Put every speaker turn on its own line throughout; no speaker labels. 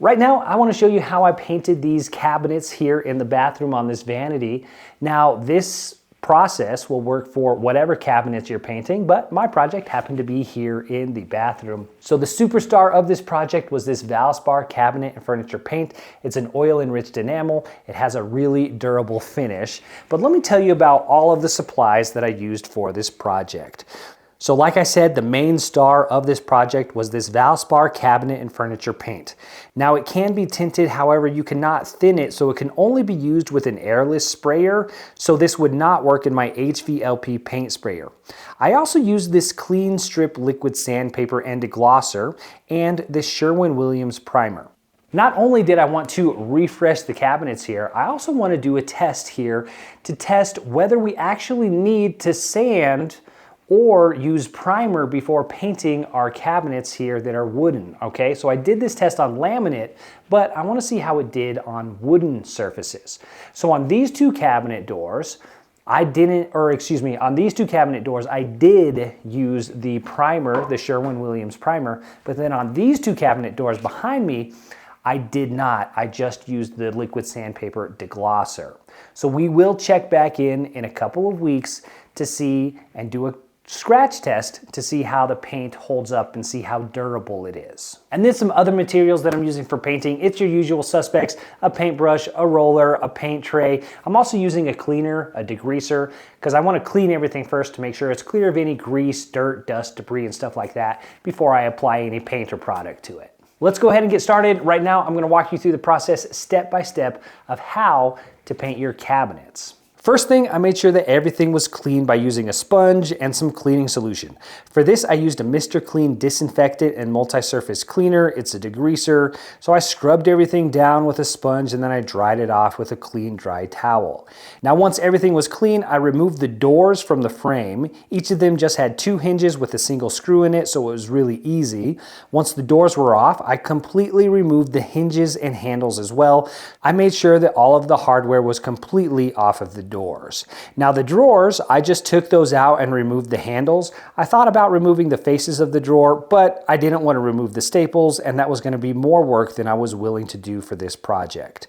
Right now, I want to show you how I painted these cabinets here in the bathroom on this vanity. Now, this process will work for whatever cabinets you're painting, but my project happened to be here in the bathroom. So the superstar of this project was this Valspar cabinet and furniture paint. It's an oil-enriched enamel. It has a really durable finish. But let me tell you about all of the supplies that I used for this project. So like I said, the main star of this project was this Valspar cabinet and furniture paint. Now it can be tinted, however you cannot thin it, so it can only be used with an airless sprayer, so this would not work in my HVLP paint sprayer. I also used this Kleen Strip liquid sandpaper and deglosser and this Sherwin-Williams primer. Not only did I want to refresh the cabinets here, I also want to do a test here to test whether we actually need to sand or use primer before painting our cabinets here that are wooden, okay? So I did this test on laminate, but I wanna see how it did on wooden surfaces. So on these two cabinet doors, on these two cabinet doors, I did use the primer, the Sherwin-Williams primer, but then on these two cabinet doors behind me, I did not. I just used the liquid sandpaper deglosser. So we will check back in a couple of weeks to see and do a scratch test to see how the paint holds up and see how durable it is. And then some other materials that I'm using for painting. It's your usual suspects: a paintbrush, a roller, a paint tray. I'm also using a cleaner, a degreaser, because I want to clean everything first to make sure it's clear of any grease, dirt, dust, debris, and stuff like that before I apply any paint or product to it. Let's go ahead and get started. Right now, I'm going to walk you through the process step by step of how to paint your cabinets. First thing, I made sure that everything was clean by using a sponge and some cleaning solution. For this, I used a Mr. Clean disinfectant and multi-surface cleaner. It's a degreaser. So I scrubbed everything down with a sponge and then I dried it off with a clean, dry towel. Now, once everything was clean, I removed the doors from the frame. Each of them just had 2 hinges with a single screw in it, so it was really easy. Once the doors were off, I completely removed the hinges and handles as well. I made sure that all of the hardware was completely off of the doors. Now the drawers, I just took those out and removed the handles. I thought about removing the faces of the drawer, but I didn't want to remove the staples, and that was going to be more work than I was willing to do for this project.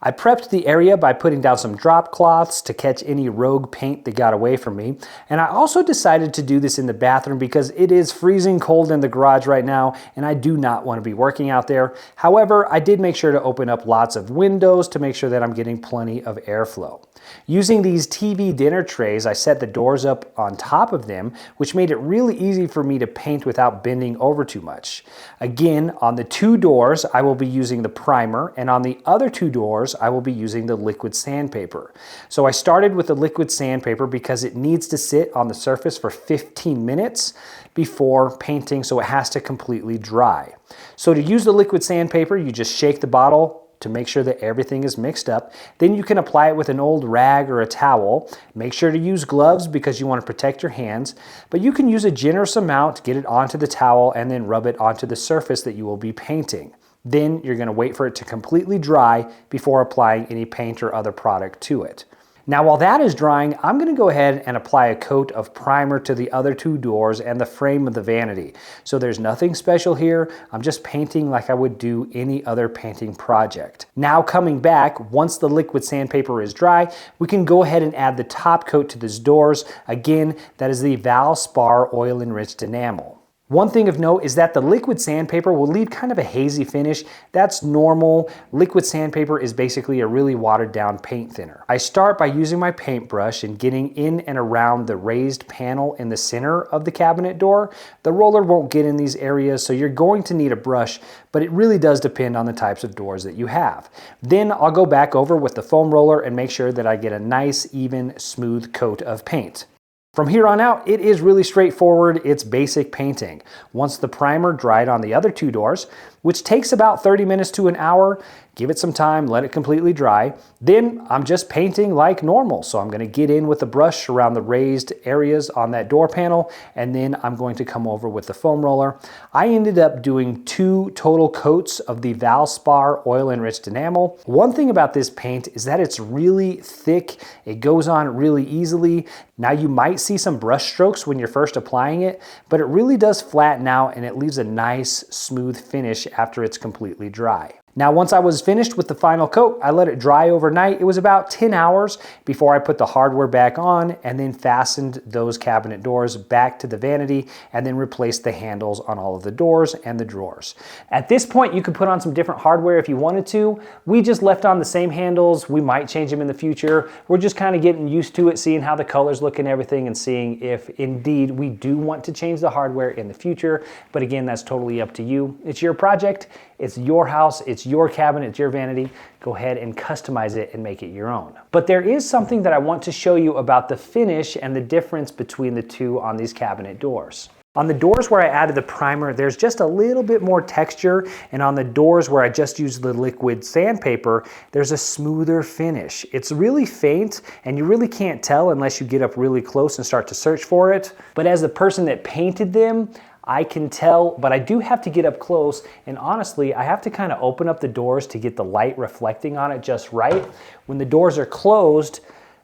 I prepped the area by putting down some drop cloths to catch any rogue paint that got away from me. And I also decided to do this in the bathroom because it is freezing cold in the garage right now and I do not want to be working out there. However, I did make sure to open up lots of windows to make sure that I'm getting plenty of airflow. Using these TV dinner trays, I set the doors up on top of them, which made it really easy for me to paint without bending over too much. Again, on the 2 doors, I will be using the primer, and on the other 2 doors, I will be using the liquid sandpaper. So I started with the liquid sandpaper because it needs to sit on the surface for 15 minutes before painting, so it has to completely dry. So to use the liquid sandpaper, you just shake the bottle to make sure that everything is mixed up. Then you can apply it with an old rag or a towel. Make sure to use gloves because you want to protect your hands, but you can use a generous amount to get it onto the towel and then rub it onto the surface that you will be painting. Then you're going to wait for it to completely dry before applying any paint or other product to it. Now while that is drying, I'm going to go ahead and apply a coat of primer to the other 2 doors and the frame of the vanity. So there's nothing special here. I'm just painting like I would do any other painting project. Now coming back, once the liquid sandpaper is dry, we can go ahead and add the top coat to these doors. Again, that is the Valspar oil-enriched enamel. One thing of note is that the liquid sandpaper will leave kind of a hazy finish. That's normal. Liquid sandpaper is basically a really watered down paint thinner. I start by using my paintbrush and getting in and around the raised panel in the center of the cabinet door. The roller won't get in these areas, so you're going to need a brush, but it really does depend on the types of doors that you have. Then I'll go back over with the foam roller and make sure that I get a nice, even, smooth coat of paint. From here on out, it is really straightforward. It's basic painting. Once the primer dried on the other 2 doors, which takes about 30 minutes to an hour, give it some time, let it completely dry. Then I'm just painting like normal. So I'm going to get in with a brush around the raised areas on that door panel, and then I'm going to come over with the foam roller. I ended up doing 2 total coats of the Valspar oil-enriched enamel. One thing about this paint is that it's really thick. It goes on really easily. Now you might see some brush strokes when you're first applying it, but it really does flatten out and it leaves a nice smooth finish after it's completely dry. Now, once I was finished with the final coat, I let it dry overnight. It was about 10 hours before I put the hardware back on and then fastened those cabinet doors back to the vanity and then replaced the handles on all of the doors and the drawers. At this point, you could put on some different hardware if you wanted to. We just left on the same handles. We might change them in the future. We're just kind of getting used to it, seeing how the colors look and everything, and seeing if indeed we do want to change the hardware in the future. But again, that's totally up to you. It's your project. It's your house, it's your cabinet, it's your vanity. Go ahead and customize it and make it your own. But there is something that I want to show you about the finish and the difference between the two on these cabinet doors. On the doors where I added the primer, there's just a little bit more texture, and on the doors where I just used the liquid sandpaper, there's a smoother finish. It's really faint, and you really can't tell unless you get up really close and start to search for it. But as the person that painted them, I can tell, but I do have to get up close, and honestly, I have to kind of open up the doors to get the light reflecting on it just right. When the doors are closed,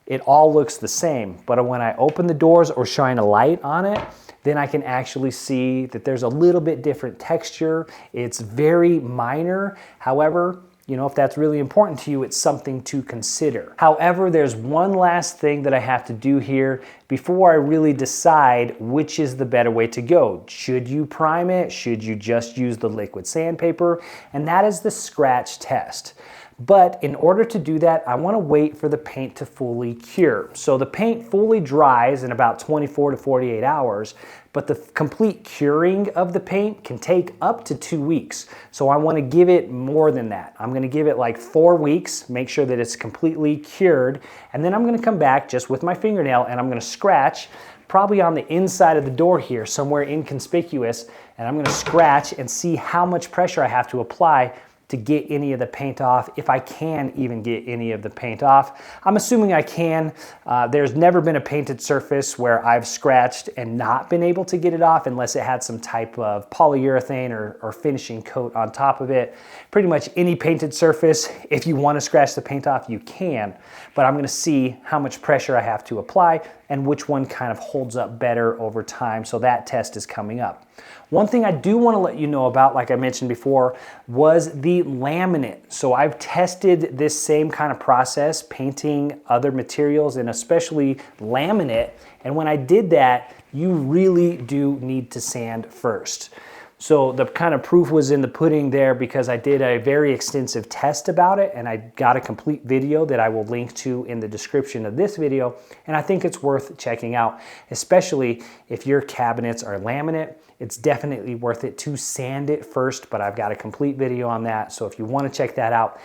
it all looks the same, but when I open the doors or shine a light on it, then I can actually see that there's a little bit different texture. It's very minor. However, you know, if that's really important to you, it's something to consider. However, there's one last thing that I have to do here before I really decide which is the better way to go. Should you prime it? Should you just use the liquid sandpaper? And that is the scratch test. But in order to do that, I want to wait for the paint to fully cure. So the paint fully dries in about 24 to 48 hours, but the complete curing of the paint can take up to 2 weeks. So I want to give it more than that. I'm going to give it like 4 weeks, make sure that it's completely cured, and then I'm going to come back just with my fingernail and I'm going to scratch probably on the inside of the door here, somewhere inconspicuous, and I'm going to scratch and see how much pressure I have to apply to get any of the paint off, if I can even get any of the paint off. I'm assuming I can. There's never been a painted surface where I've scratched and not been able to get it off unless it had some type of polyurethane or finishing coat on top of it. Pretty much any painted surface, if you want to scratch the paint off, you can. But I'm going to see how much pressure I have to apply and which one kind of holds up better over time. So that test is coming up. One thing I do want to let you know about, like I mentioned before, was the laminate. So I've tested this same kind of process, painting other materials and especially laminate. And when I did that, you really do need to sand first. So the kind of proof was in the pudding there, because I did a very extensive test about it, and I got a complete video that I will link to in the description of this video, and I think it's worth checking out, especially if your cabinets are laminate. It's definitely worth it to sand it first, but I've got a complete video on that, so if you want to check that out,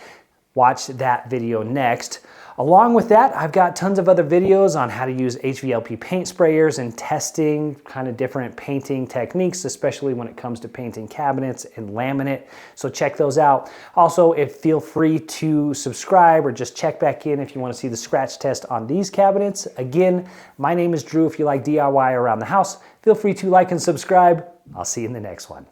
watch that video next. Along with that, I've got tons of other videos on how to use HVLP paint sprayers and testing kind of different painting techniques, especially when it comes to painting cabinets and laminate. So check those out. Also, feel free to subscribe or just check back in if you want to see the scratch test on these cabinets. Again, my name is Drew. If you like DIY around the house, feel free to like and subscribe. I'll see you in the next one.